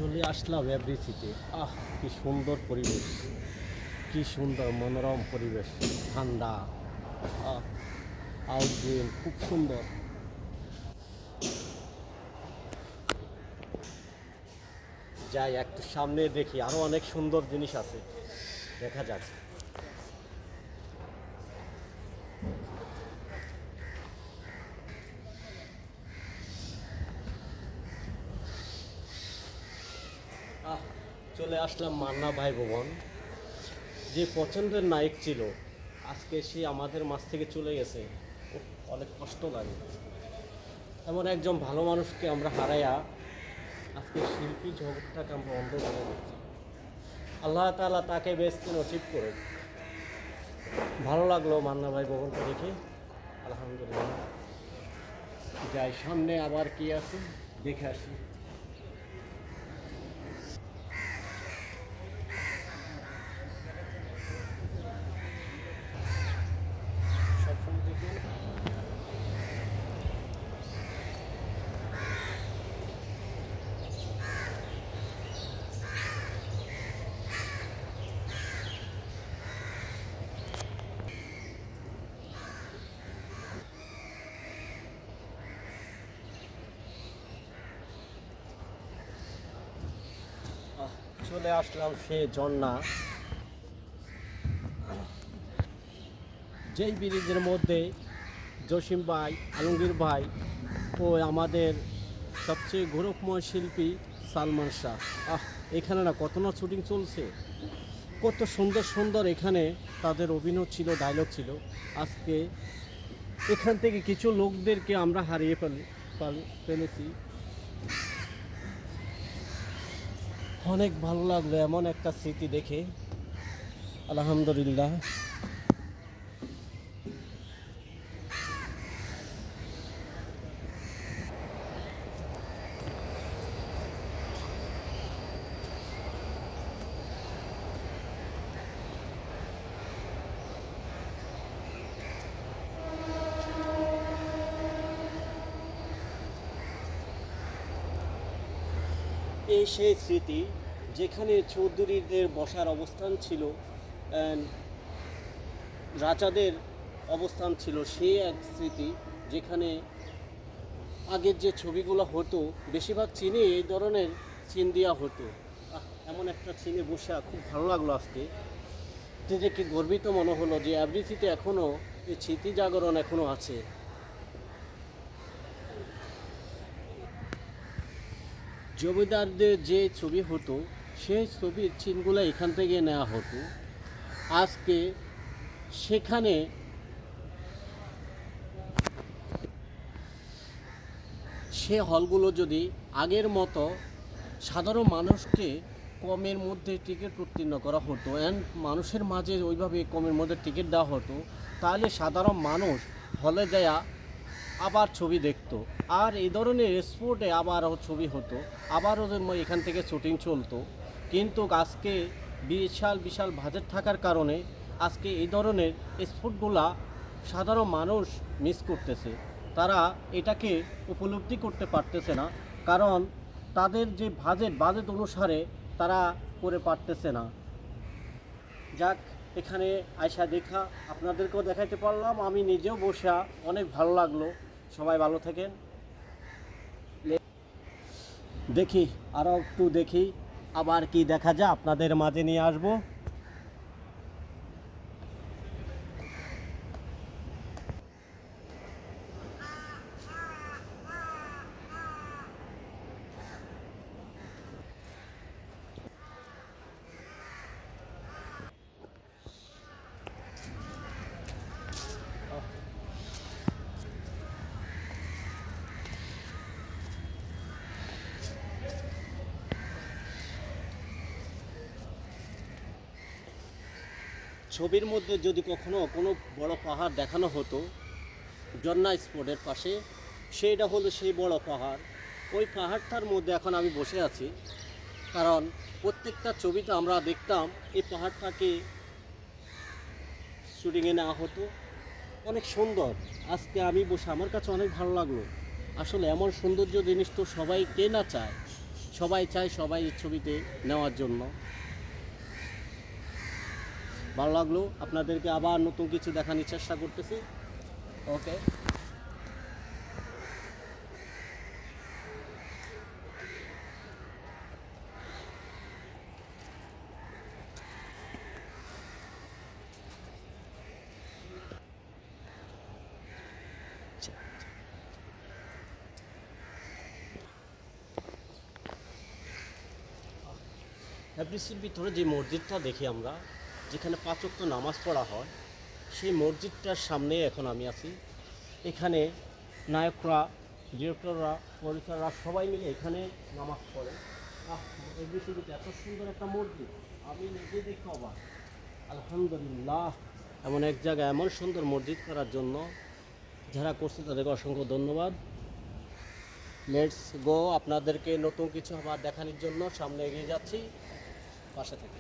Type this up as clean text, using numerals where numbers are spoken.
চলে আসলাম এভরিথিতে। কি সুন্দর পরিবেশ, কি সুন্দর মনোরম পরিবেশ, ঠান্ডা, আউটডোর খুব সুন্দর। যাই একটু সামনে দেখি, আরো অনেক সুন্দর জিনিস আছে, দেখা যাক। চলে আসলাম মান্না ভাই ভবন। যে পছন্দের নায়ক ছিল, আজকে সে আমাদের মাঝ থেকে চলে গেছে। অনেক কষ্ট লাগে, এমন একজন ভালো মানুষকে আমরা হারাইয়া আজকে শিল্পী জগৎটাকে আমরা অন্ধ করে দিচ্ছি। আল্লাহ তাআলা তাকে বেস্ত নসিব করে। ভালো লাগলো মান্না ভাই ভবনটা দেখে, আলহামদুলিল্লাহ। যাই সামনে আবার কি আছে দেখে আসি। সবসময় দেখি চলে আসলাম সে ঝর্ণা, যেই ব্রিজের মধ্যে জসিম ভাই, আলমগীর ভাই ও আমাদের সবচেয়ে গৌরবময় শিল্পী সালমান শাহ। এখানে না কত না শুটিং চলছে, কত সুন্দর সুন্দর এখানে তাদের অভিনয় ছিল, ডায়লগ ছিল। আজকে এখান থেকে কিছু লোকদেরকে আমরা হারিয়ে ফেলেছি। অনেক ভালো লাগলো এমন একটা স্মৃতি দেখে, আলহামদুলিল্লাহ। এই সেই স্মৃতি যেখানে চৌধুরীদের বসার অবস্থান ছিল, রাজাদের অবস্থান ছিল। সেই এক স্মৃতি যেখানে আগের যে ছবিগুলো হতো বেশিরভাগ চীনে এই ধরনের চিন দেওয়া হতো। এমন একটা চীনে বসে খুব ভালো লাগলো আজকে। নিজেকে গর্বিত মনে হলো যে এভরিথিতে এখনও এই স্মৃতি জাগরণ এখনও আছে। জমিদারদের যে ছবি হতো সেই ছবির চিনগুলো এখান থেকে নেওয়া হতো। আজকে সেখানে সে হলগুলো যদি আগের মতো সাধারণ মানুষকে কমের মধ্যে টিকিট উত্তীর্ণ করা হতো, অ্যান্ড মানুষের মাঝে ওইভাবে কমের মধ্যে টিকিট দেওয়া হতো, তাহলে সাধারণ মানুষ হলে যায়া আবার ছবি দেখতো। আর এই ধরনের স্পোর্টে আবারও ছবি হতো, আবারও এখান থেকে শুটিং চলতো। কিন্তু আজকে বিশাল বিশাল বাজেট থাকার কারণে আজকে এই ধরনের স্পোর্টগুলা সাধারণ মানুষ মিস করতেছে। তারা এটাকে উপলব্ধি করতে পারতেছে না, কারণ তাদের যে বাজেট অনুসারে তারা করে পারতেছে না। যাক, এখানে আয়সা দেখা আপনাদেরকেও দেখাইতে পারলাম, আমি নিজেও বসা অনেক ভালো লাগলো। সবাই ভালো থাকেন। দেখি আরও একটু দেখি আবার কি দেখা যায়, আপনাদের মাঝে নিয়ে আসবো। ছবির মধ্যে যদি কখনো কোনো বড় পাহাড় দেখানো হতো ঝর্ণা স্পটের পাশে, সেইটা হলো সেই বড় পাহাড়। ওই পাহাড়টার মধ্যে এখন আমি বসে আছি, কারণ প্রত্যেকটা ছবিতে আমরা দেখতাম এই পাহাড়টাকে শুটিংয়ে নেওয়া হতো। অনেক সুন্দর। আজকে আমি বসে আমার কাছে অনেক ভালো লাগলো। আসলে এমন সৌন্দর্য জিনিস তো সবাই কে না চায়। সবাই চায় সবাই এই ছবিতে নেওয়ার জন্য। ভালো লাগলো, আপনাদেরকে আবার নতুন কিছু দেখানোর চেষ্টা করতেছি। ওকে। এফডিসির ভিতরে যে মসজিদটা দেখি আমরা, যেখানে 5 ওয়াক্ত নামাজ পড়া হয়, সেই মসজিদটার সামনে এখন আমি আছি। এখানে নায়করা, ডিরেক্টররা, পরিচালকরা সবাই মিলে এখানে নামাজ পড়ে। এফডিসির ভিতরে এত সুন্দর একটা মসজিদ, আমি নিজে দেখে অবাক। আলহামদুলিল্লাহ, এমন এক জায়গায় এমন সুন্দর মসজিদ করার জন্য যারা করছে তাদেরকে অসংখ্য ধন্যবাদ। লেটস গো, আপনাদেরকে নতুন কিছু আবার দেখানোর জন্য সামনে এগিয়ে যাচ্ছি, পাশে থেকে।